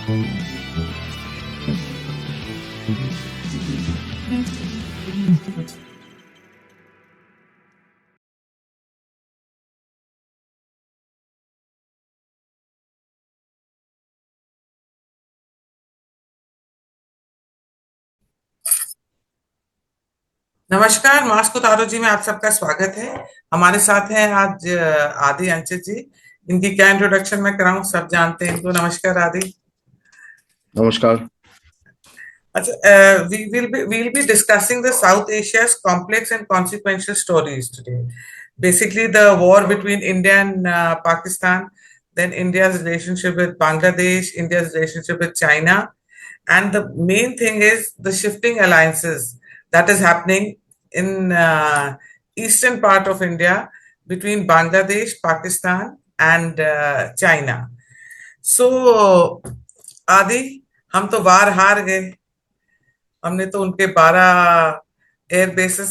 नमस्कार, मास्क उतारो जी में आप सबका स्वागत है। हमारे साथ हैं आज आदि अंचित जी। इनकी क्या इंट्रोडक्शन मैं कराऊं, सब जानते हैं इनको। नमस्कार आदि। नमस्कार। अच्छा, we'll be discussing the South Asia's complex and consequential stories today. Basically, the war between India and Pakistan, then India's relationship with Bangladesh, India's relationship with China, and the main thing is the shifting alliances that is happening in eastern part of India between Bangladesh, Pakistan, and China. So, आदि, हम तो वार हार गए। हमने तो उनके 12 air bases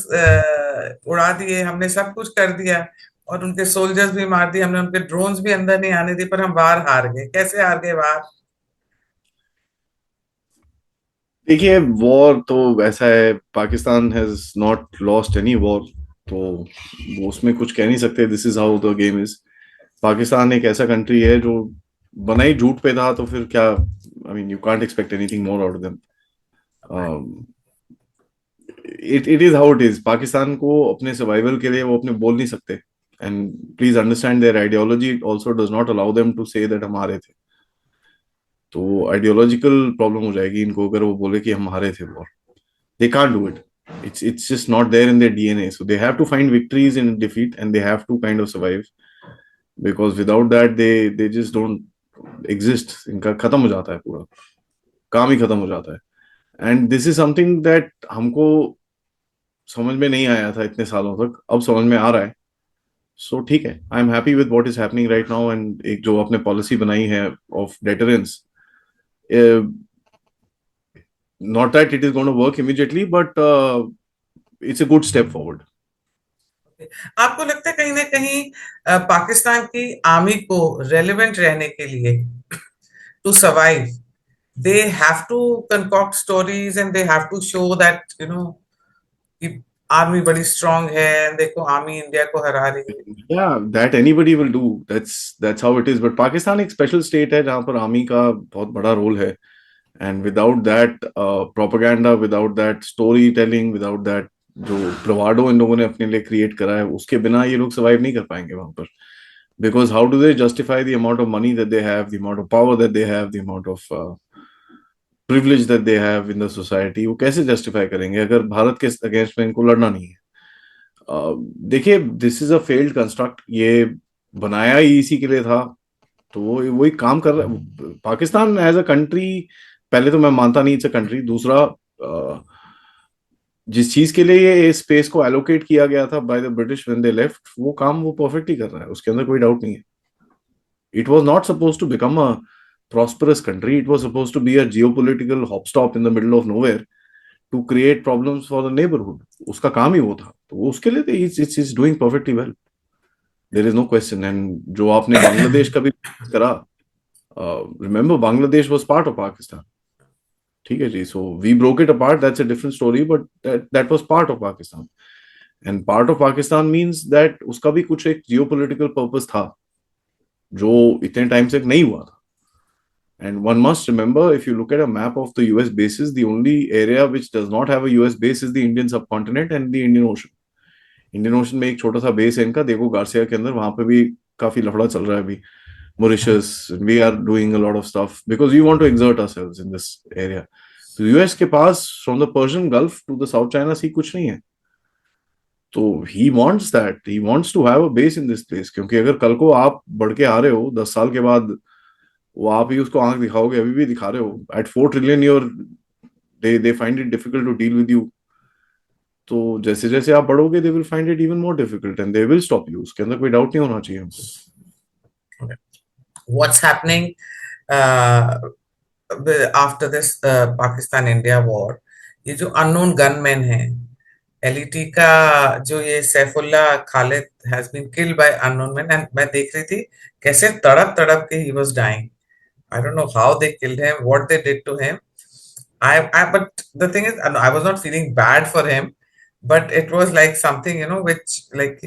उड़ा दिए, हमने सब कुछ कर दिया और उनके सोल्जर्स भी मार दिए, हमने उनके ड्रोन्स भी अंदर नहीं आने दिए, पर हम वार हार गए। कैसे हार गए वार? देखिए, वॉर तो ऐसा है, Pakistan has not lost any war, तो वो उसमें कुछ कह नहीं सकते। This is how the game is. Pakistan एक ऐसा कंट्री है जो बना ही झूठ पे था, तो फिर क्या, I mean you can't expect anything more out of them. It is how it is. Pakistan को अपने सर्वाइवल के लिए वो अपने बोल नहीं सकते, and please understand their ideology also does not allow them to say that हम हारे थे। तो आइडियोलॉजिकल प्रॉब्लम हो जाएगी इनको अगर वो बोले कि हम हारे थे war. They can't do it. It's just not there in their DNA. So they have to find victories in defeat, and they have to kind of survive, because without that they just don't exist. इनका खत्म हो जाता है, पूरा काम ही खत्म हो जाता है। And this is something that हमको समझ में नहीं आया था इतने सालों तक, अब समझ में आ रहा है। सो ठीक है, I am happy with what is happening right now. And एक जो आपने पॉलिसी बनाई है of deterrence, not that it is going to work immediately, but it's a good step forward. आपको लगता है कहीं ना कहीं पाकिस्तान की आर्मी को रेलेवेंट रहने के लिए, to survive, they have to concoct stories and they have to show that कि आर्मी बड़ी स्ट्रांग है, देखो आर्मी इंडिया को हरा रही है। Yeah, that anybody will do. That's how it is. But Pakistan एक special state है जहाँ पर आर्मी का बहुत बड़ा रोल है, and without that propaganda, without that storytelling, without that जो bravado इन लोगों ने अपने लिए create करा है, उसके बिना ये लोग survive नहीं कर पाएंगे वहां पर। Because how do they justify the amount of money that they have, the amount of power that they have, the amount of privilege that they have in the society? वो कैसे justify करेंगे अगर भारत के अगेंस्ट में इनको लड़ना नहीं है? देखिए, this is a failed construct. ये बनाया ही इसी के लिए था, तो वो वही काम कर रहा है। पाकिस्तान एज अ कंट्री, पहले तो मैं मानता नहीं इट्स अ कंट्री। दूसरा, जिस चीज के लिए ये स्पेस को एलोकेट किया गया था by the British when they left, वो काम वो परफेक्ट ही कर रहा है, उसके अंदर कोई डाउट नहीं है। It was not suppose to become a prosperous country. It was supposed to be a geopolitical hopstop in the middle of nowhere to create problems for the neighborhood. उसका काम ही वो था, तो उसके लिए it's doing perfectly well. There is no question. And जो आपने बांग्लादेश का भी करा, remember Bangladesh was part of Pakistan. ठीक है जी, so we broke it apart. That's a different story, but that was part of Pakistan. And part of Pakistan means that उसका भी कुछ एक geopolitical purpose था जो इतने टाइम से नहीं हुआ था. And one must remember, if you look at a map of the US bases, the only area which does not have a US base is the Indian subcontinent and the Indian Ocean. Indian ocean में एक छोटा सा base है इनका, देखो Garcia के अंदर, वहां पे भी काफी लफड़ा चल रहा है अभी। Mauritius, we are doing a lot of stuff because we want to exert ourselves in this area. तो यूएस के पास from the Persian Gulf to the South China Sea कुछ नहीं है, तो he wants that, he wants to have a base in this place. क्योंकि अगर कल को आप बढ़ के आ रहे हो 10 साल के बाद, वो आप ही उसको आंख दिखाओगे, अभी भी दिखा रहे हो at 4 trillion year, they find it difficult to deal with you. तो जैसे जैसे आप बढ़ोगे, they will find it even more difficult and they will stop you. उसके अंदर कोई डाउट नहीं होना चाहिए हमको। What's happening after this Pakistan India war, ये जो अननोन गनमैन है, एलईटी का जो ये Saifullah Khalid has been killed by unknown man, and मैं देख रही थी कैसे तड़प तड़प के he was dying. I don't know how they killed him, what they did to him. But the thing is, I was not feeling bad for him, but it was like something, which like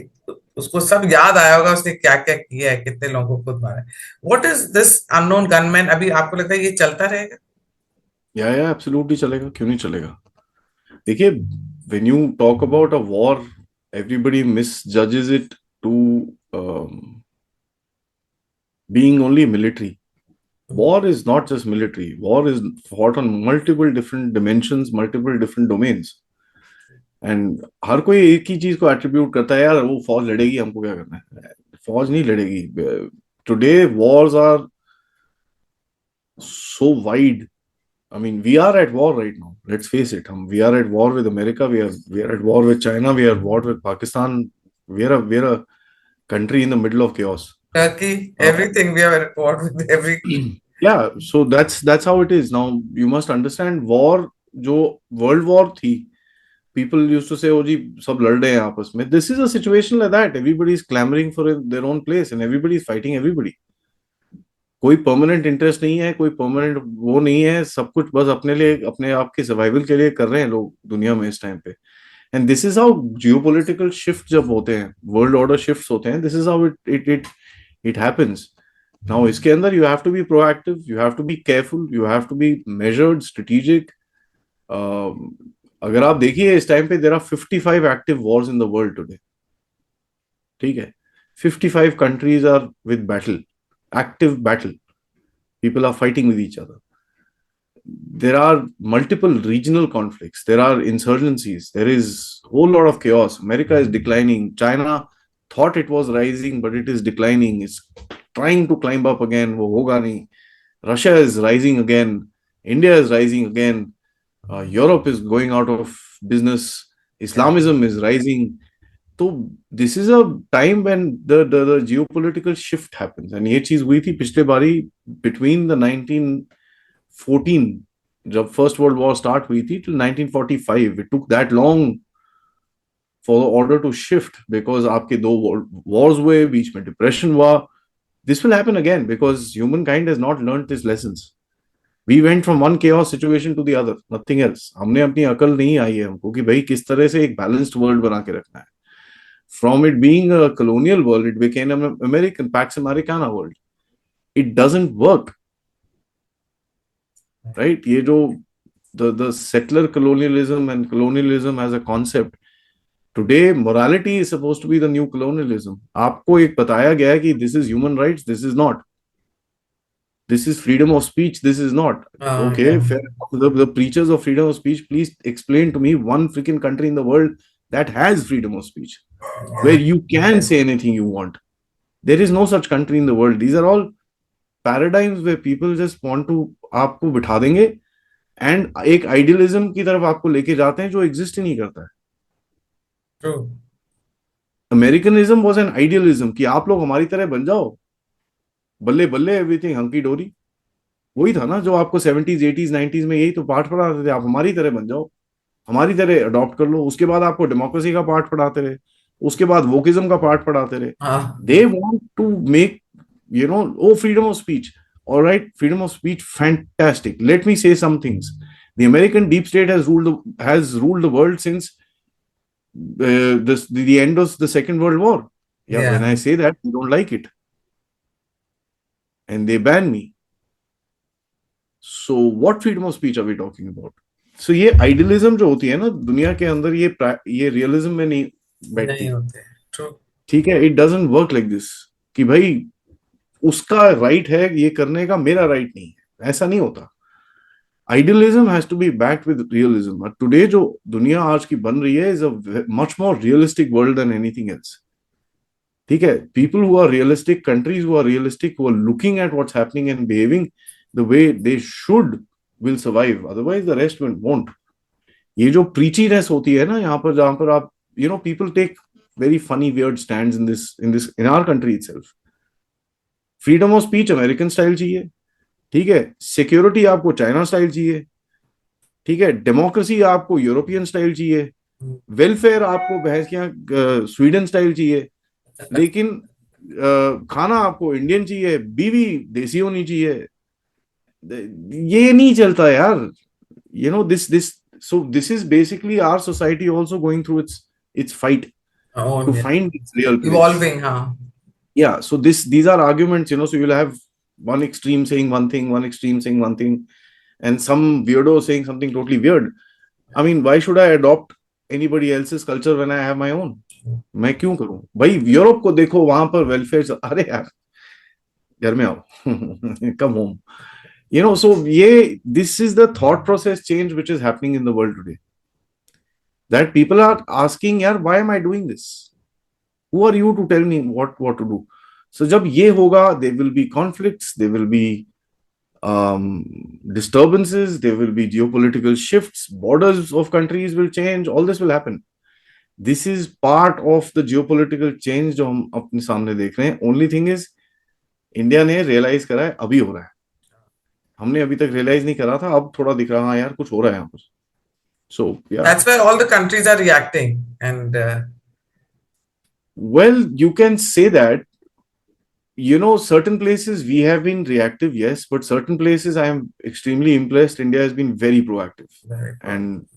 उसको सब याद आया होगा उसने क्या क्या किया है, कितने लोगों को खुद मारा है. What is this unknown gunman? अभी आपको लगता है ये चलता रहेगा? या एब्सोल्युटली चलेगा, क्यों नहीं चलेगा. देखिए, when you talk about a war, everybody misjudges it to being only military. War is not just military. War is fought on multiple different dimensions, multiple different domains. And हर कोई एक ही चीज को एट्रीब्यूट करता है, यार वो फौज लड़ेगी, हमको क्या करना है. फौज नहीं लड़ेगी. Today wars are so wide. I mean, we are at war right now. Let's face it. We are at war with America. We are at war with China. We are at war with Pakistan. We are a country in the middle of chaos. Turkey, Uh, everything we are at war with every. yeah. So that's how it is. Now you must understand war. जो World War थी, people used to say, "Oh, जी सब लड़ रहे हैं आपस में." This is a situation like that. Everybody is clamoring for their own place, and everybody is fighting everybody. कोई permanent interest नहीं है, कोई परमानेंट वो नहीं है. सब कुछ बस अपने लिए, अपने आप के सर्वाइवल के लिए कर रहे हैं लोग दुनिया में इस टाइम पे. And this is how geopolitical shift जब होते हैं, वर्ल्ड ऑर्डर शिफ्ट होते हैं, this is how it happens. Now इसके अंदर you have to be proactive, you have to be careful, you have to be measured, strategic. अगर आप देखिए इस टाइम पे there are 55 active wars in the world today. ठीक है, 55 countries are with battle, active battle. People are fighting with each other. There are multiple regional conflicts. There are insurgencies. There is a whole lot of chaos. America is declining. China thought it was rising, but it is declining. It's trying to climb up again. वो होगा नहीं. Russia is rising again. India is rising again. Europe is going out of business. Islamism is rising. तो this is a time when the geopolitical shift happens. And ये चीज हुई थी पिछले बारी बिटवीन द 1914, जब फर्स्ट वर्ल्ड वॉर स्टार्ट हुई थी, till 1945. It took that long for the order to shift, because आपके दो वॉर्स हुए, बीच में डिप्रेशन हुआ. This will happen again because humankind has not learned this lessons. We went from one chaos situation to the other, nothing else. हमने अपनी अकल नहीं आई है हमको कि भाई किस तरह से एक बैलेंस्ड वर्ल्ड बना के रखना है. From it being a colonial world, it became an American Pax Americana world. It doesn't work, right? ये जो the settler colonialism and colonialism as a concept, today morality is supposed to be the new colonialism. आपको एक बताया गया है कि this is human rights, this is not. This is freedom of speech, this is not. Okay, Yeah. fair. The preachers of freedom of speech, please explain to me one freaking country in the world that has freedom of speech, where you can say anything you want. There is no such country in the world. These are all paradigms where people just want to आपको बिठा देंगे and एक idealism की तरफ आपको लेके जाते हैं जो एग्जिस्ट ही नहीं करता है. True. Americanism was an idealism कि आप लोग हमारी तरह बन जाओ, बल्ले बल्ले एवरीथिंग हंकी डोरी. वही था ना जो आपको 70s 80s 90s में यही तो पाठ पढ़ाते थे, आप हमारी तरह बन जाओ, हमारी तरह अडॉप्ट कर लो. उसके बाद आपको डेमोक्रेसी का पाठ पढ़ाते रहे, उसके बाद वोकिज्म का पाठ पढ़ाते रहे. हाँ. They want to make, oh, freedom of speech. All right, freedom of speech, fantastic. Let me say some things. The American deep state has ruled the world since the end of the Second World War. Yeah, Yeah. when I say that, they don't like it, and they ban me. So, what freedom of speech are we talking about? So, ये idealism जो होती है ना दुनिया के अंदर, ये realism में नहीं बैठती. नहीं होते. True. ठीक है, it doesn't work like this कि भाई उसका राइट है ये करने का, मेरा राइट नहीं है. ऐसा नहीं होता. Idealism has to be backed with realism. Today जो दुनिया आज की बन रही है is a much more realistic world than anything else. ठीक है, people who are realistic, countries who are realistic, who are looking at what's happening and behaving the way they should, will survive. Otherwise the rest will won't. ये जो प्रीचीनेस होती है ना यहाँ पर, जहां पर आप people take very funny weird stands in our country itself. Freedom of speech American style चाहिए, ठीक है. सिक्योरिटी आपको चाइना स्टाइल चाहिए, ठीक है. डेमोक्रेसी आपको यूरोपियन स्टाइल चाहिए. वेलफेयर आपको भैंस के यहाँ स्वीडन स्टाइल चाहिए. लेकिन खाना आपको इंडियन चाहिए, बीवी देसी होनी चाहिए. ये नहीं चलता यार. This so this is basically our society also going through its fight Oh, to yeah. find its real place. Evolving, huh? Yeah, so these are arguments, so you'll have one extreme saying one thing, one extreme saying one thing, and some weirdo saying something totally weird. I mean, why should I adopt anybody else's culture when I have my own? मैं क्यों करूं भाई? Europe को देखो, वहां पर welfare, अरे यार घर में आओ. Come home. So this is the thought process change which is happening in the world today, that people are asking, yaar, why am I doing this? Who are you to tell me what to do? So jab ye hoga, there will be conflicts, there will be um, disturbances, there will be geopolitical shifts, borders of countries will change, all this will happen. This is part of the geopolitical change जो हम अपने सामने देख रहे हैं. Only thing is, India ने realise करा है, अभी हो रहा है. हमने अभी तक रियलाइज नहीं करा था, अब थोड़ा दिख रहा है, हाँ यार कुछ हो रहा है यहाँ पर. So yeah, That's why all the countries are reacting. And well, you can say that. Certain places we have been reactive, yes, but certain places I am extremely impressed. India has been very proactive, very and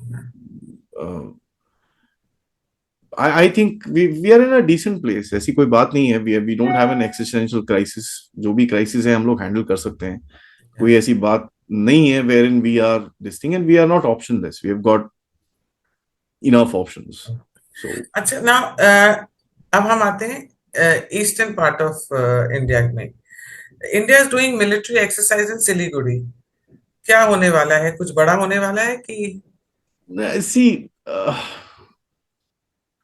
uh, I think we are in a decent place. ऐसी कोई बात नहीं है. We don't have an existential crisis. जो भी crisis है हम लोग handle कर सकते हैं. कोई ऐसी बात नहीं है wherein we are this thing, and we are not optionless. We have got enough options. So अच्छा, now अब हम आते हैं ईस्टर्न पार्ट ऑफ इंडिया में. India is doing military exercise in Siliguri. क्या होने वाला है? कुछ बड़ा होने वाला है कि? see,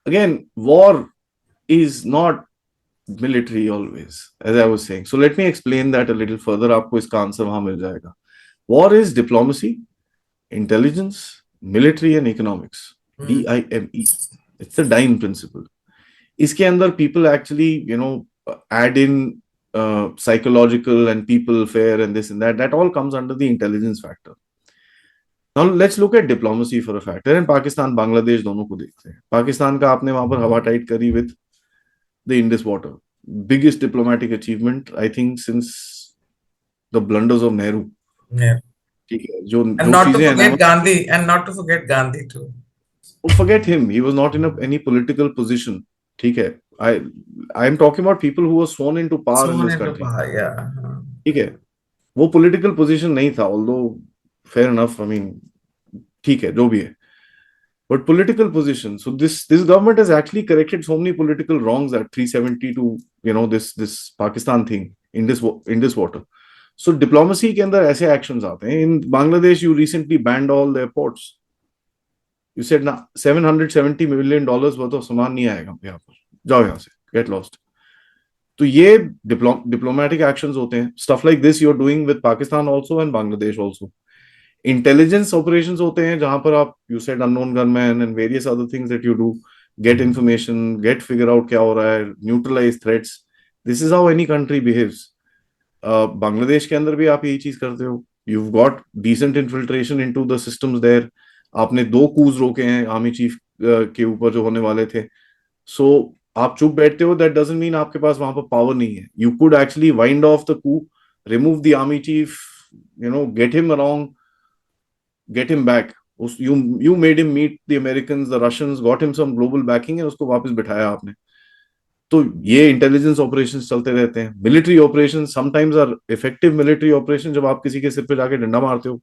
again, war is not military always, as I was saying. So let me explain that a little further. आपको इसका आंसर वहां मिल जाएगा. War is diplomacy, intelligence, military and economics. DIME. It's the DIME principle. इसके अंदर people actually, add in psychological and people affair and this and that. That all comes under the intelligence factor. Now let's look at diplomacy for a factor, and Pakistan, Bangladesh दोनों को देखते हैं. पाकिस्तान का आपने वहां पर हवा टाइट करी with the Indus water. Biggest diplomatic achievement, I think, since the blunders of Nehru. Yeah. ठीक है, जो And जो not to चीजें forget Gandhi, and not to forget Gandhi too. forget him. He was not in any political position. ठीक है, I am talking about people who were sworn into power in Sworn this into country. power, yeah. ठीक है, वो political position नहीं था, although fair enough. I mean, ठीक है, जो भी है. But political position. So this government has actually corrected so many political wrongs at 370 to this Pakistan thing in this water. So diplomacy के अंदर ऐसे actions आते हैं. In Bangladesh, you recently banned all the airports. You said ना $770 million worth of सामान नहीं आएगा यहाँ पर. जाओ यहाँ से, get lost. तो ये diplomatic actions होते हैं. Stuff like this you're doing with Pakistan also and Bangladesh also. Intelligence operations होते हैं जहां पर आप, you said unknown gunman and various other things that you do, get information, get figure out क्या हो रहा है, neutralise threats. This is how any country behaves. Bangladesh के अंदर भी आप यही चीज करते हो. You got decent infiltration into the systems there. आपने 2 कूज रोके हैं आर्मी चीफ के ऊपर जो होने वाले थे. सो आप चुप बैठते हो, दैट डजंट मीन आपके पास वहां पर पावर नहीं है. You could actually wind off the coup, remove the army chief, get him around, get him back. You made him meet the Americans, the Russians, got him some global backing, and उसको वापस बिठाया आपने. तो ये intelligence operations चलते रहते हैं. Military operation sometimes are effective. Military operation जब आप किसी के सिर पे जाके डंडा मारते हो,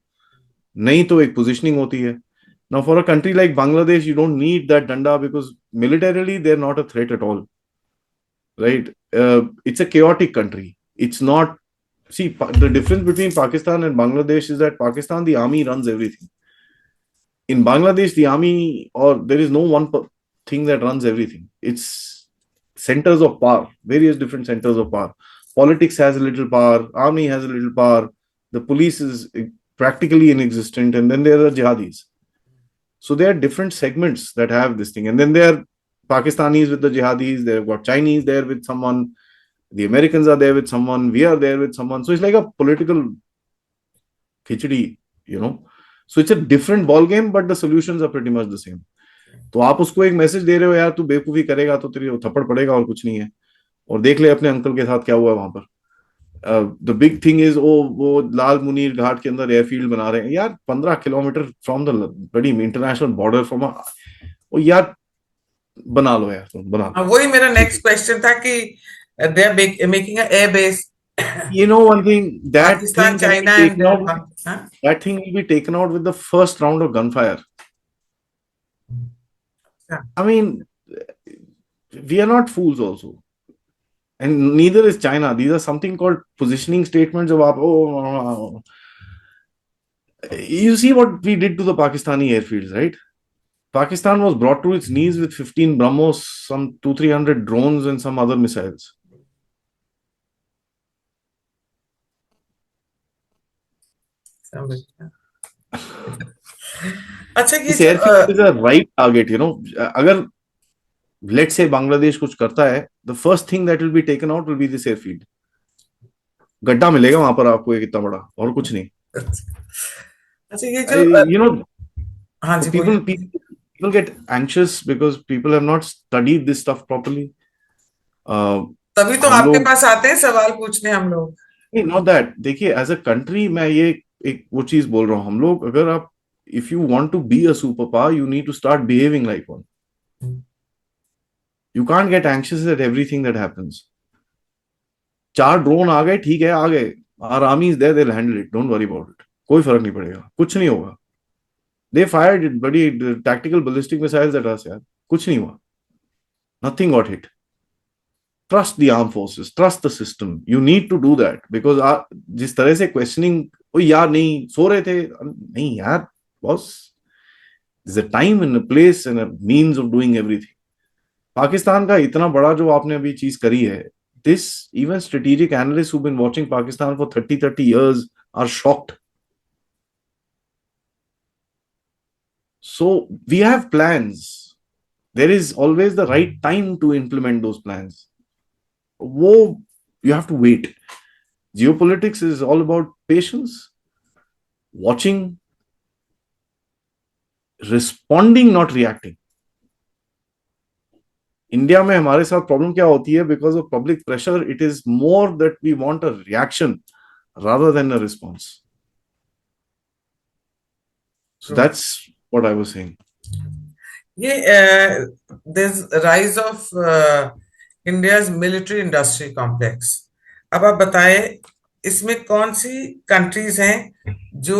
नहीं तो एक पोजिशनिंग होती है. Now for a country like Bangladesh, you don't need that danda because militarily they're not a threat at all, right? It's a chaotic country. It's not. See, the difference between Pakistan and Bangladesh is that Pakistan, the army runs everything. In Bangladesh, the army, or there is no one thing that runs everything. It's centers of power, various different centers of power. Politics has a little power, army has a little power, the police is practically inexistent, and then there are jihadis. So there are different segments that have this thing. And then there are Pakistanis with the jihadis, they've got Chinese there with someone, the Americans are there with someone, we are there with someone. So it's like a political khichdi, So it's a different ball game, but the solutions are pretty much the same. तो आप उसको एक message दे रहे हो, यार तू बेवकूफी करेगा तो तेरी थप्पड़ पड़ेगा और कुछ नहीं है, और देख ले अपने अंकल के साथ क्या हुआ वहां पर. द बिग थिंग इज वो लाल मुनीर घाट के अंदर एयरफील्ड बना रहे हैं यार, 15 किलोमीटर फ्रॉम द बड़ी इंटरनेशनल बॉर्डर फ्रॉम, वो यार बना लो यार, तुम बना लो, वही मेरा ठीक नेक्स्ट है। क्वेश्चन था कि they are making air base You know one thing, that Pakistan thing can be China and taken out. That thing will be taken out with the first round of gunfire. I mean, we are not fools also, and neither is China. These are something called positioning statements of oh, you see what we did to the Pakistani airfields, right? Pakistan was brought to its knees with 15 BrahMos, some 200-300 drones, and some other missiles. अच्छा ये This जो airfield is a right target, you know. अगर let's say Bangladesh कुछ करता है, the first thing that will be taken out will be this airfield. गड्ढा मिलेगा वहां पर आपको एक इतना बड़ा, और कुछ नहीं. अच्छा ये जो You know, हाँ जी people, बोलिए. people get anxious because people have not studied this stuff properly. तभी तो हम आपके लोग, पास आते हैं सवाल पूछने हम लोग. नॉट दैट, देखिए एज अ कंट्री मैं ये एक वो चीज बोल रहा हूँ, हम लोग अगर आप, if you want to be a super power you need to start behaving like one. You can't get anxious at everything that happens. 4 drone आ गए, ठीक है, आ गए, our army is there, they will handle it, don't worry about it, कोई फर्क नहीं पड़ेगा, कुछ नहीं होगा. दे फायर्ड इट बड़ी tactical ballistic missiles at us यार, कुछ नहीं हुआ, nothing got hit. Trust the arm forces, trust the system, you need to do that, because जिस तरह से क्वेश्चनिंग, ओ यार नहीं सो रहे थे, नहीं यार boss, there's a time and a place and a means of doing everything. Pakistan का इतना बड़ा जो आपने अभी चीज करी है, this even strategic analysts who've been watching Pakistan for 30 years are shocked. So we have plans, there is always the right time to implement those plans. वो you have to wait. Geopolitics is all about patience, watching, responding, not reacting. India में हमारे साथ problem क्या होती है, because of public pressure it is more that we want a reaction rather than a response. So that's what I was saying. ये this rise of India's military industry complex. अब आप बताएं इसमें कौन सी कंट्रीज हैं जो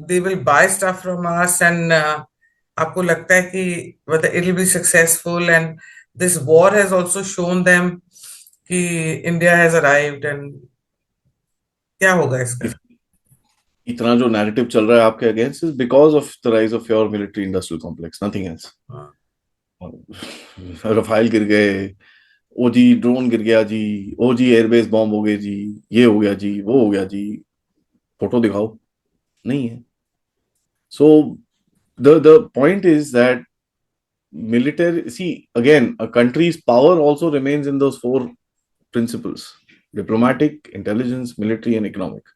they will buy stuff from us and आपको लगता है कि मतलब it will be successful and this war has also shown them कि इंडिया हैज अराइव्ड एंड क्या होगा इसका. If इतना जो नैरेटिव चल रहा है आपके against is because of the rise of your military industrial complex, nothing else. Rafale गिर गए, ओ जी ड्रोन गिर गया जी, ओ जी एयरबेस बॉम्ब हो गए जी, ये हो गया जी, वो हो गया जी, फोटो दिखाओ, नहीं है. सो the point is that military, see again, a country's power also remains in those 4 principles: diplomatic, intelligence, military, and economic,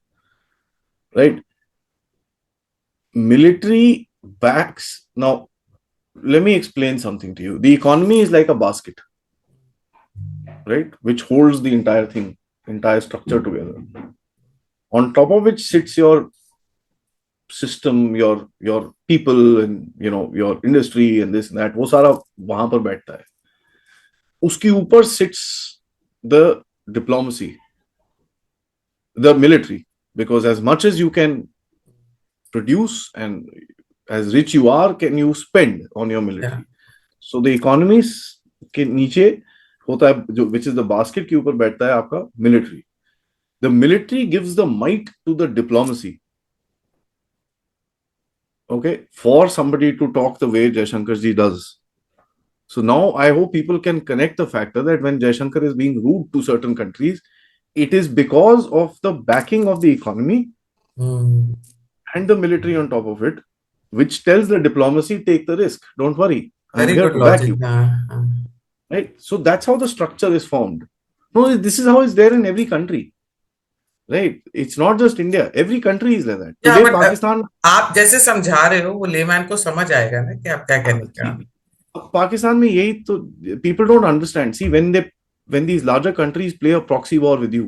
right? Military backs. Now let me explain something to you. The economy is like a basket, right, which holds the entire thing, entire structure together. On top of which sits your system, your people, and your industry and this and that. वो सारा वहां पर बैठता है. उसके ऊपर sits the diplomacy, the military, because as much as you can produce and as rich you are, can you spend on your military. So the economies के नीचे होता है जो, which is the basket, के ऊपर बैठता है आपका military. The military gives the might to the diplomacy, okay, for somebody to talk the way Jaishankar ji does. So now I hope people can connect the factor that when Jaishankar is being rude to certain countries, it is because of the backing of the economy and the military on top of it, which tells the diplomacy, take the risk, don't worry, I'm very here good to back logic. you. Right? So that's how the structure is formed. No, this is how it's there in every country. Right? It's not just India. Every country is like that. या Today, but Pakistan, आप जैसे समझा रहे हो वो layman को समझ आएगा ना कि आप क्या कहने का. Pakistan में यही तो people don't understand. See, when these larger countries play a proxy war with you,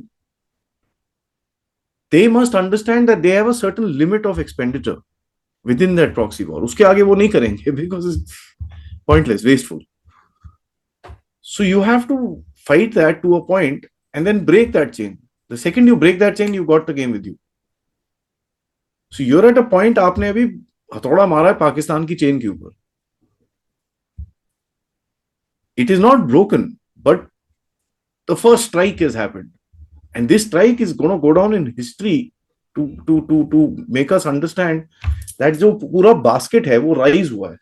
they must understand that they have a certain limit of expenditure within that proxy war. उसके आगे वो नहीं करेंगे because it's pointless, wasteful. So you have to fight that to a point and then break that chain. The second you break that chain, you got the game with you. So you're at a point, आपने अभी हथौड़ा मारा है पाकिस्तान की chain के ऊपर. It is not broken, but the first strike has happened. And this strike is going to go down in history to make us understand that जो पूरा basket है वो rise हुआ है.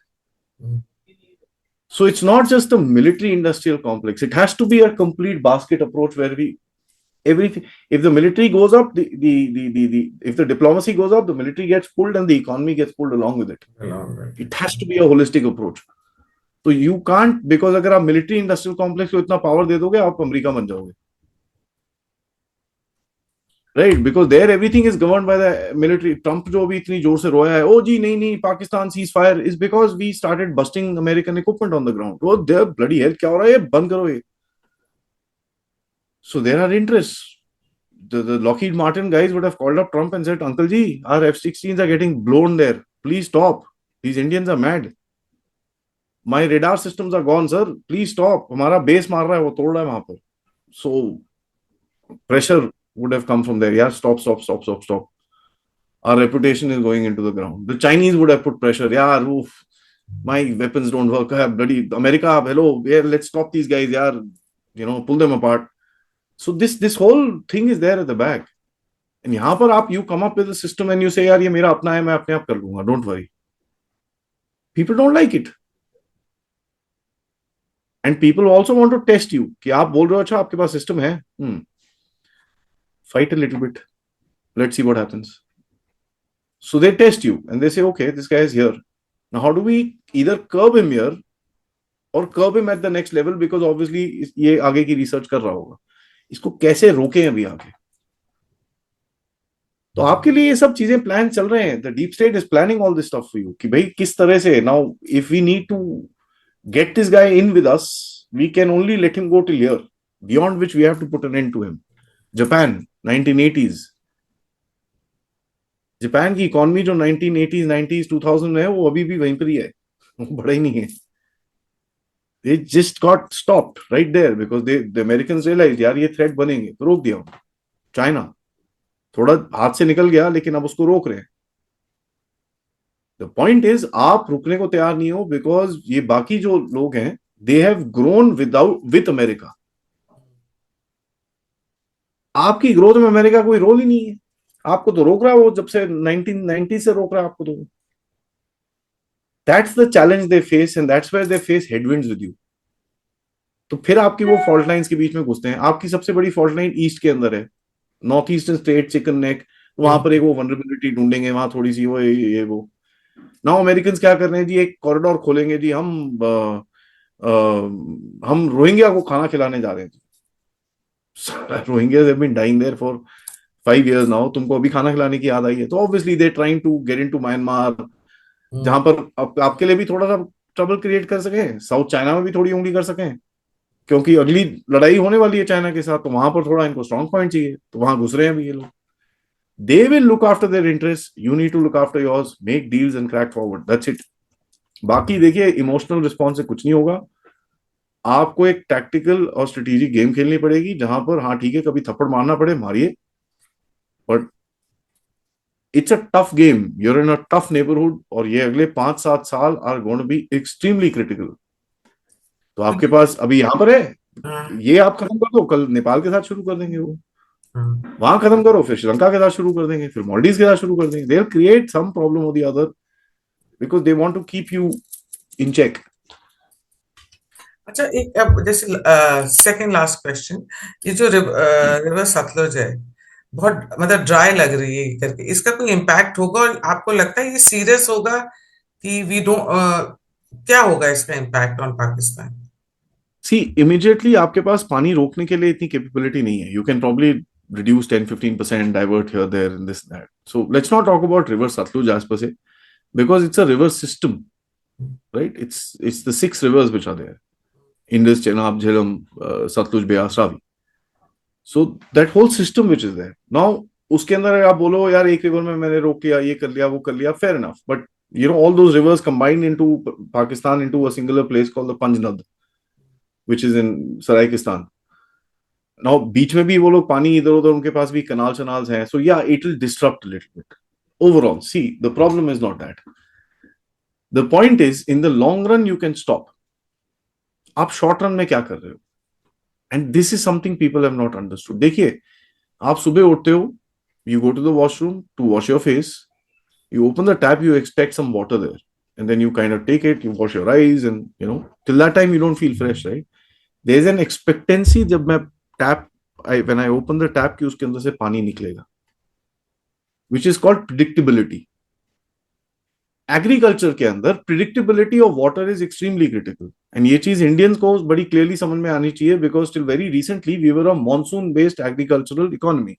So it's not just a military industrial complex. It has to be a complete basket approach where everything, if the military goes up, if the diplomacy goes up, the military gets pulled and the economy gets pulled along with it. It has to be a holistic approach. So you can't, because अगर आप military industrial complex को इतना power दे दोगे, आप America बन जाओगे. Right, because there everything is governed by the military. Trump जो अभी इतनी जोर से रोया है, oh जी नहीं Pakistan ceasefire, is because we started busting American equipment on the ground. Oh their bloody hell, क्या हो रहा है? बंद करो ये. So there are interests. The Lockheed Martin guys would have called up Trump and said, Uncle ji, our F-16s are getting blown there. Please stop. These Indians are mad. My radar systems are gone, sir. Please stop. हमारा base मार रहा है, वो तोड़ रहा है वहां पर. So pressure would have come from there. Yeah, stop. Our reputation is going into the ground. The Chinese would have put pressure. Yeah, oof, my weapons don't work. Bloody America, hello, yeah, let's stop these guys. Yeah, pull them apart. So this whole thing is there at the back. And यहाँ पर आप you come up with a system and you say, यार ये मेरा अपना है, मैं अपने आप कर लूंगा. Don't worry. People don't like it. And people also want to test you. कि आप बोल रहे हो अच्छा आपके पास system है. Fight a little bit. Let's see what happens. So they test you and they say, okay, this guy is here. Now, how do we either curb him here or curb him at the next level? Because obviously, ये आगे की research कर रहा होगा. इसको कैसे रोकें अभी आगे? तो आपके लिए ये सब चीजें प्लान चल रहे हैं. The deep state is planning all this stuff for you. कि भाई किस तरह से now, if we need to get this guy in with us, we can only let him go till here. Beyond which we have to put an end to him. Japan, 1980s. Japan की economy जो 1980s 90s 2000 में है वो अभी भी वहीं पर ही है, वो बड़ा ही नहीं है. They just got stopped right there because the Americans realized यार ये थ्रेट बनेंगे तो रोक दिया. चाइना थोड़ा हाथ से निकल गया लेकिन अब उसको रोक रहे हैं. The point is आप रुकने को तैयार नहीं हो because ये बाकी जो लोग हैं they have grown with America. आपकी ग्रोथ में अमेरिका कोई रोल ही नहीं है. आपको तो रोक रहा है वो जब से 1990 से रोक रहा है आपको. तो that's the challenge they face and that's where they face headwinds with you. तो फिर आपकी वो फॉल्ट लाइंस के बीच में घुसते हैं. आपकी सबसे बड़ी फॉल्ट लाइन ईस्ट के अंदर है, north eastern state, chicken neck. वहां पर एक वो वनरेबिलिटी ढूंढेंगे, वहां थोड़ी सी वो ये वो. नाउ अमेरिकन क्या कर रहे हैं जी, एक कॉरिडोर खोलेंगे जी, हम रोहिंग्या को खाना खिलाने जा रहे हैं. Rohingyas have been dying there for 5 years now. तुमको अभी खाना खिलाने की याद आई है. तो obviously they trying to get into Myanmar, जहां पर आपके लिए भी थोड़ा सा ट्रबल क्रिएट कर सकें, साउथ चाइना में भी थोड़ी उंगली कर सकें, क्योंकि अगली लड़ाई होने वाली है चाइना के साथ. तो वहां पर थोड़ा इनको स्ट्रॉन्ग पॉइंट चाहिए, तो वहां घुस रहे हैं अभी ये लोग. They will look after their interests. You need to look after yours. Make deals and crack forward. That's it. बाकी देखिए इमोशनल रिस्पॉन्स से कुछ नहीं होगा. आपको एक टैक्टिकल और स्ट्रेटेजिक गेम खेलनी पड़ेगी, जहां पर हाँ ठीक है कभी थप्पड़ मारना पड़े मारिए, but it's a tough game. You're in a tough neighbourhood और ये अगले 5-7 साल are going to be extremely critical. तो आपके पास अभी यहाँ पर है, ये आप खत्म कर दो, कल नेपाल के साथ शुरू कर देंगे, वो वहां खत्म करो, फिर श्रीलंका के साथ शुरू कर देंगे, फिर मालदीव के साथ शुरू कर देंगे. They will create some problem और the other because they want to keep you in check. अच्छा, एक अब जैसे सेकंड लास्ट क्वेश्चन, ये जो रिवर सतलुज है बहुत मतलब ड्राई लग रही है करके, इसका कोई इम्पैक्ट होगा और आपको लगता है ये सीरियस होगा कि वी डोंट, क्या होगा इसका impact on Pakistan? See immediately आपके पास पानी रोकने के लिए इतनी कैपेबिलिटी नहीं है. You can probably reduce 10-15%, divert here, there, and this, that. So let's not talk about river Satluj as per se, because it's a river system, right? It's the 6 rivers which are there: Indus, Chenab, Jhelum, Satluj, Beas, Ravi. So that whole system which is there. Now, उसके अंदर आप बोलो यार एक river में मैंने रोक लिया, ये कर लिया, वो कर लिया, fair enough, but all those rivers combined into Pakistan into a singular place called the Panjnad, which is in Saraikistan. Now बीच में भी वो लोग पानी इधर उधर, उनके पास भी कनाल शनाल्स हैं, so yeah, it will disrupt a little bit. Overall, see, the problem is not that. The point is, in the long run, you can stop. आप शॉर्ट रन में क्या कर रहे हो? And this is something people have not understood. देखिए, आप सुबह उठते हो, you go to the washroom to wash your face, you open the tap, you expect some water there, and then you kind of take it, you wash your eyes, and till that time you don't feel fresh, right? There's an expectancy जब मैं tap, when I open the tap कि उसके अंदर से पानी निकलेगा, which is called predictability. Agriculture के अंदर predictability of water is extremely critical, and ये चीज इंडियंस को बड़ी क्लियरली समझ में आनी चाहिए, because till very recently we were a monsoon based agricultural economy.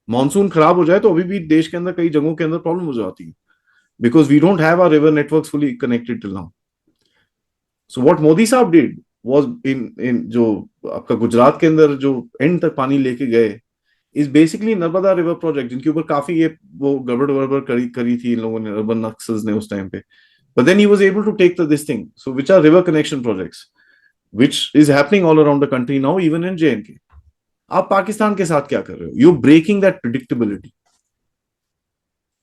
Monsoon खराब हो जाए तो अभी भी देश के अंदर कई जगहों के अंदर प्रॉब्लम हो जाती है, because we don't have our river networks fully connected till now. So what Modi साहब डिड वाज इन जो आपका गुजरात के अंदर जो एंड तक पानी लेके गए is basically Narmada river project, जिनके ऊपर काफी ये वो गड़बड़ गड़बड़ करी थी इन लोगों ने, अर्बन नक्सल्स ने उस टाइम पे. But then he was able to take this thing. So which are river connection projects, which is happening all around the country now, even in J&K. आप पाकिस्तान के साथ क्या कर रहे हो? You're breaking that predictability.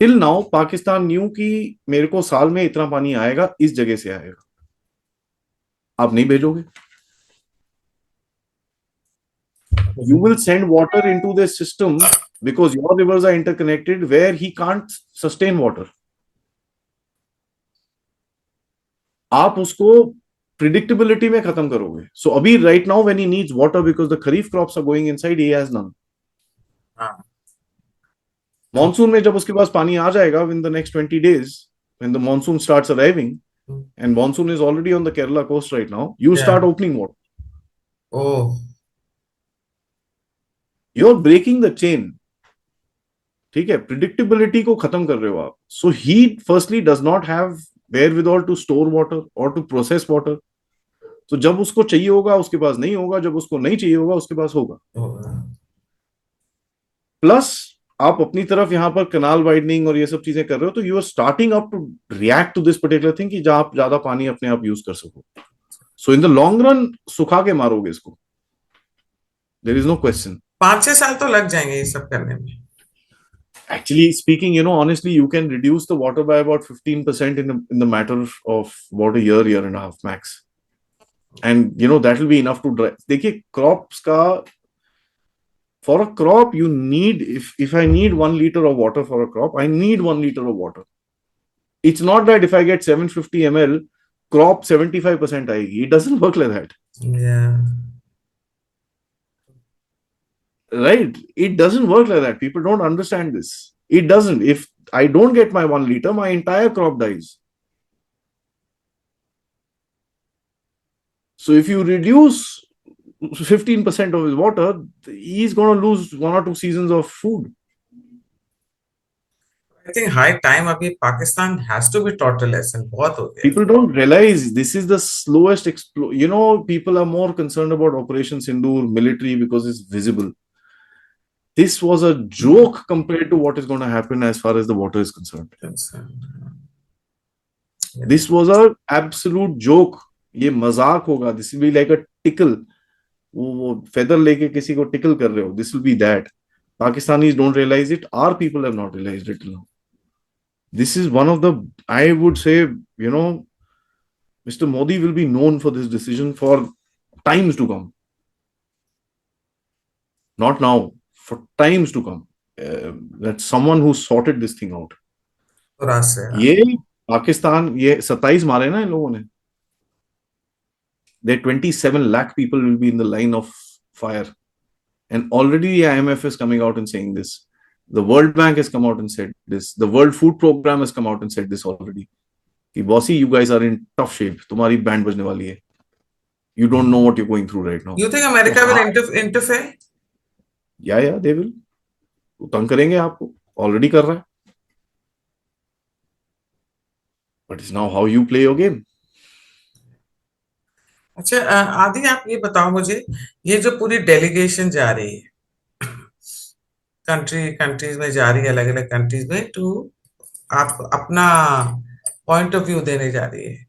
Till now, Pakistan new कि मेरे को साल में इतना पानी आएगा, इस जगह से आएगा. आप नहीं भेजोगे. You will send water into the system because your rivers are interconnected where he can't sustain water. आप उसको प्रिडिक्टेबिलिटी में खत्म करोगे. सो अभी right now when he needs water because the kharif crops are going inside, he has none. Monsoon में जब उसके पास पानी आ जाएगा with the next 20 days, when the monsoon starts arriving, and monsoon is already on the Kerala coast right now, you start opening water. Oh, you're breaking the chain. ठीक है, predictability को खत्म कर रहे हो आप. So he firstly does not have wherewithal to store water or to process water. तो जब उसको चाहिए होगा उसके पास नहीं होगा, जब उसको नहीं चाहिए होगा उसके पास होगा. प्लस आप अपनी तरफ यहां पर कनाल वाइडनिंग और ये सब चीजें कर रहे हो, तो you are starting up to react to this particular thing कि जहां आप ज्यादा पानी अपने आप यूज कर सको. सो इन द लॉन्ग रन सुखा के मारोगे इसको, देयर इज नो क्वेश्चन. 5-6 साल तो लग जाएंगे ये सब करने में. Actually speaking, honestly, you can reduce the water by about 15% in the matter of about a year and a half max. And that will be enough to dry. देखिए crops का, for a crop you need, if I need 1 liter of water for a crop, I need 1 liter of water. It's not that if I get 750 ml, crop 75% आएगी. It doesn't work like that. Yeah. Right? It doesn't work like that. People don't understand this. It doesn't. If I don't get my 1 liter, my entire crop dies. So if you reduce 15% of his water, he's going to lose 1 or 2 seasons of food. I think high time abhi Pakistan has to be taught a lesson. बहुत हो गया. People don't realize this is the slowest people are more concerned about Operation Sindoor military because it's visible. This was a joke compared to what is going to happen as far as the water is concerned. Yeah. This was a absolute joke. ये मजाक होगा. This will be like a tickle. वो feather लेके किसी को tickle कर रहे हो. This will be that. Pakistanis don't realize it. Our people have not realized it till now. This is one of the, I would say, Mr. Modi will be known for this decision for times to come. Not now. For times to come. That's someone who sorted this thing out. ये पाकिस्तान, ये 27 मारे ना इन लोगों ने. There 27 lakh people will be in the line of fire. And already the IMF is coming out and saying this. The World Bank has come out and said this. The World Food Program has come out and said this already. कि bossy, you guys are in tough shape. तुम्हारी band बजने वाली है. You don't know what you're going through right now. You think America will interfere? Yeah, they will. तंग करेंगे आपको. Already कर रहा है. But it's now how you play your game. अच्छा आदि, आप ये बताओ मुझे, ये जो पूरी डेलीगेशन जा रही है, कंट्रीज में जा रही है, अलग अलग कंट्रीज में, टू आप अपना पॉइंट ऑफ व्यू देने जा रही है।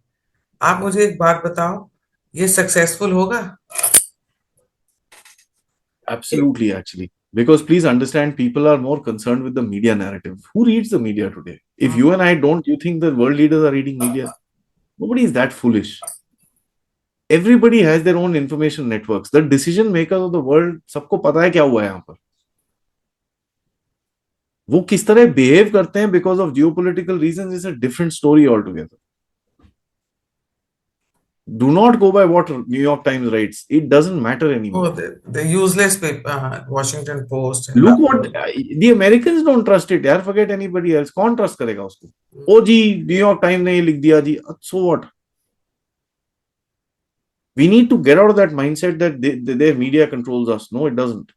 आप मुझे एक बात बताओ, ये सक्सेसफुल होगा? Absolutely, actually. Because please understand, people are more concerned with the media narrative. Who reads the media today? If you and I don't, you think the world leaders are reading media? Nobody is that foolish. Everybody has their own information networks. The decision makers of the world, सबको पता है क्या हुआ है यहाँ पर. वो किस तरह behave करते हैं because of geopolitical reasons is a different story altogether. Do not go by what New York Times writes. It doesn't matter anymore. Oh, the useless paper, Washington Post and Look what the Americans don't trust it. यार, forget anybody else. कौन trust करेगा उसको? ओ जी, New York time ने ये लिख दिया जी. So what? We need to get out of that mindset that their media controls us. No, it doesn't.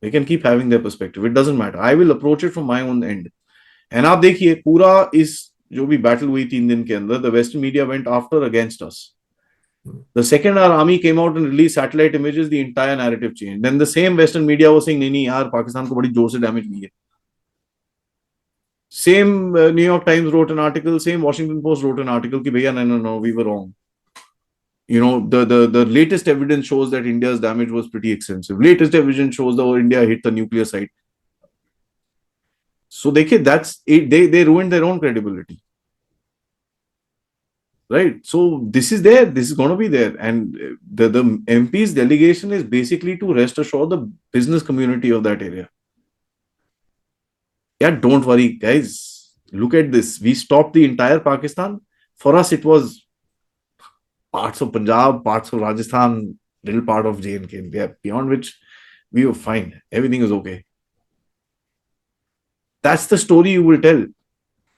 They can keep having their perspective. It doesn't matter. I will approach it from my own end. And आप देखिए, पूरा इस जो भी battle हुई 3 दिन के अंदर, the Western media went after against us. The second our army came out and released satellite images, the entire narrative changed. Then the same Western media was saying, नहीं यार, पाकिस्तान को बड़ी जोर से डैमेज हुई है. Same New York Times wrote an article, same Washington Post wrote an article कि भैया no, we were wrong. You know, the latest evidence shows that India's damage was pretty extensive. Latest evidence shows that India hit the nuclear site. So that's it. They ruined their own credibility. Right. So this is there. This is going to be there. And the MP's delegation is basically to rest assure the business community of that area. Yeah, don't worry, guys. Look at this. We stopped the entire Pakistan. For us, it was parts of Punjab, parts of Rajasthan, little part of J&K. Yeah, beyond which we were fine. Everything is okay. That's the story you will tell.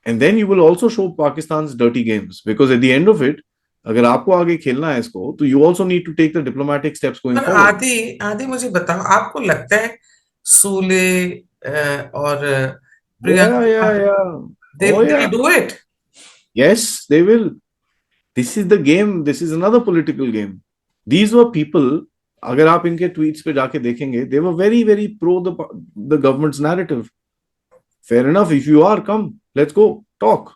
And then you will also show Pakistan's dirty games. Because at the end of it, अगर आपको आगे खेलना है इसको, तो you also need to take the diplomatic steps going पर forward. आदि आदि मुझे बताओ, आपको लगता है सूले और Priyanka, Oh they'll yeah. do it? Yes, they will. This is the game. This is another political game. These were people, अगर आप इनके tweets पे जाके देखेंगे, they were very, very pro the government's narrative. Fair enough. If you are, come, let's go talk.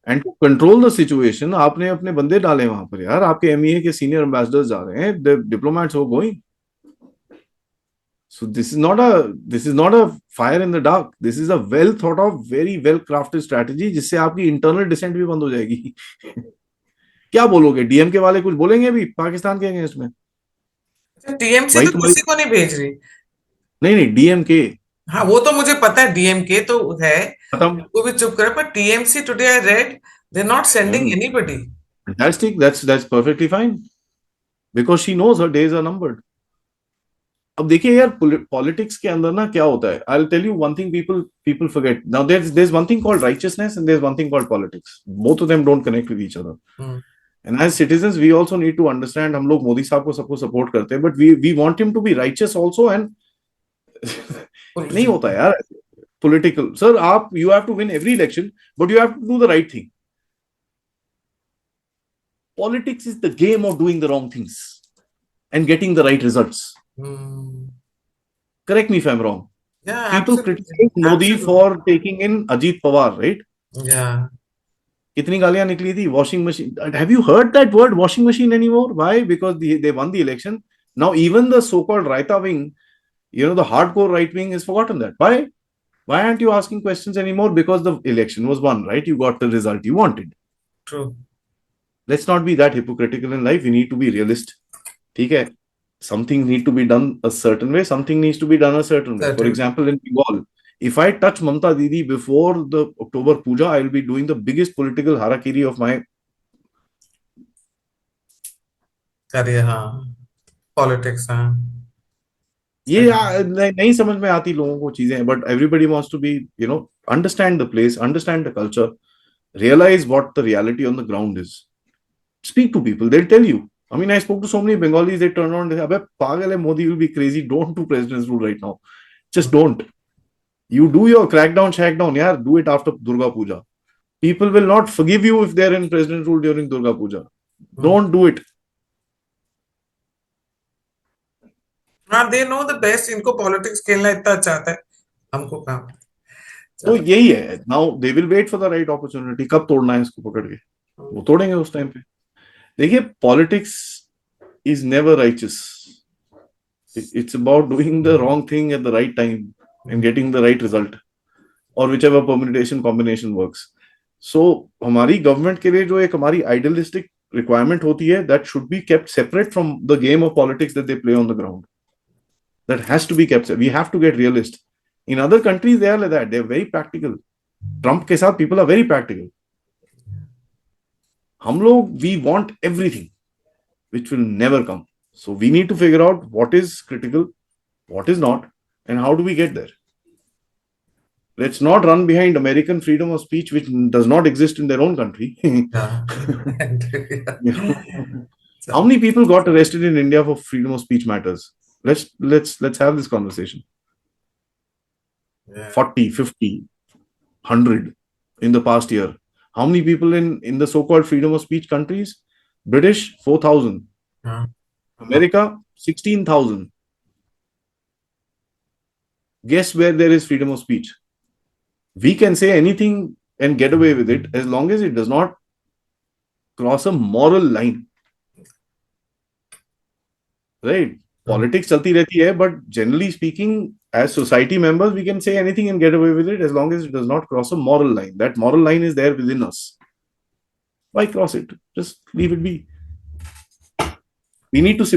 And to control the situation, आपने अपने बंदे डाले वहां पर यार. आपके MEA के senior ambassadors जा रहे हैं. The diplomats were going. So this is not a fire in the dark. This is a well thought of, very well crafted strategy जिससे आपकी internal dissent भी बंद हो जाएगी. क्या बोलोगे? डीएमके वाले कुछ बोलेंगे अभी पाकिस्तान के अगेंस्ट में? टीएमसी भाई तो तुम्हारी, किसी को नहीं भेज रही। नहीं डीएमके, हाँ, वो तो मुझे पता है, डीएमके तो है, खत्म. वो भी चुप करे, पर TMC today I read they are not sending anybody. Fantastic. That's perfectly fine because she knows her days are numbered. अब देखिए यार, पॉलिटिक्स के अंदर ना क्या होता है, I'll tell you one thing people forget. Now there's one thing called righteousness and there's one thing called politics. Both of them don't connect with each other. And as citizens, we also need to understand, हम लोग मोदी साहब को सबको support करते हैं, but we want him to be righteous also, and नहीं होता यार political. Sir, you have to win every election, but you have to do the right thing. Politics is the game of doing the wrong things and getting the right results. Correct me if I'm wrong. Yeah, people criticize Modi for taking in Ajit Pawar, right? Yeah. कितनी गालियां निकली थी? Washing machine. Have you heard that word washing machine anymore? Why? Because they won the election. Now even the so-called Raita wing, the hardcore right wing, has forgotten that. Why? Why aren't you asking questions anymore? Because the election was won, right? You got the result you wanted. True. Let's not be that hypocritical in life. We need to be realist. ठीक है? Something need to be done a certain way. Something needs to be done a certain way. For example, in Bengal, if I touch Mamta Didi before the October Puja, I will be doing the biggest political harakiri of my career. Politics. ये नहीं समझ में आती लोगों को चीजें, but everybody wants to be, understand the place, understand the culture, realize what the reality on the ground is. Speak to people, they'll tell you. I mean, I spoke to so many Bengalis, they turn around and say, "Abhe, pagal hai, Modi will be crazy. Don't do president's rule right now. Just don't. You do your crackdown, shackdown, yeah, do it after Durga Puja. People will not forgive you if they're in president's rule during Durga Puja. Don't do it." हाँ, they know the best. इनको politics खेलना इतना अच्छा आता है, हमको काम. तो चलो. यही है, now they will wait for the right opportunity, कब तोड़ना है इसको पकड़ के वो तोड़ेंगे उस टाइम पे. देखिए, politics is never righteous. It's about doing the wrong thing at the right time and getting the right result, और whichever permutation combination works. So हमारी गवर्नमेंट के लिए जो एक हमारी आइडियलिस्टिक रिक्वायरमेंट होती है, that should be kept separate from the game of politics that they play on the ground. That has to be kept. We have to get realist. In other countries, they are like that. They're very practical. Trump के साथ people are very practical. हम लोग, we want everything, which will never come. So we need to figure out what is critical, what is not, and how do we get there. Let's not run behind American freedom of speech, which does not exist in their own country. Yeah. How many people got arrested in India for freedom of speech matters? Let's have this conversation. Yeah. 40, 50, 100 in the past year. How many people in the so-called freedom of speech countries? British, 4,000. Yeah. America, 16,000. Guess where there is freedom of speech? We can say anything and get away with it as long as it does not cross a moral line. Right? Politics chalti rehti hai, but generally speaking, as society members, we can say anything and get away with it as long as it does not cross a moral line. That moral line is there within us. Why cross it? Just leave it be. We need to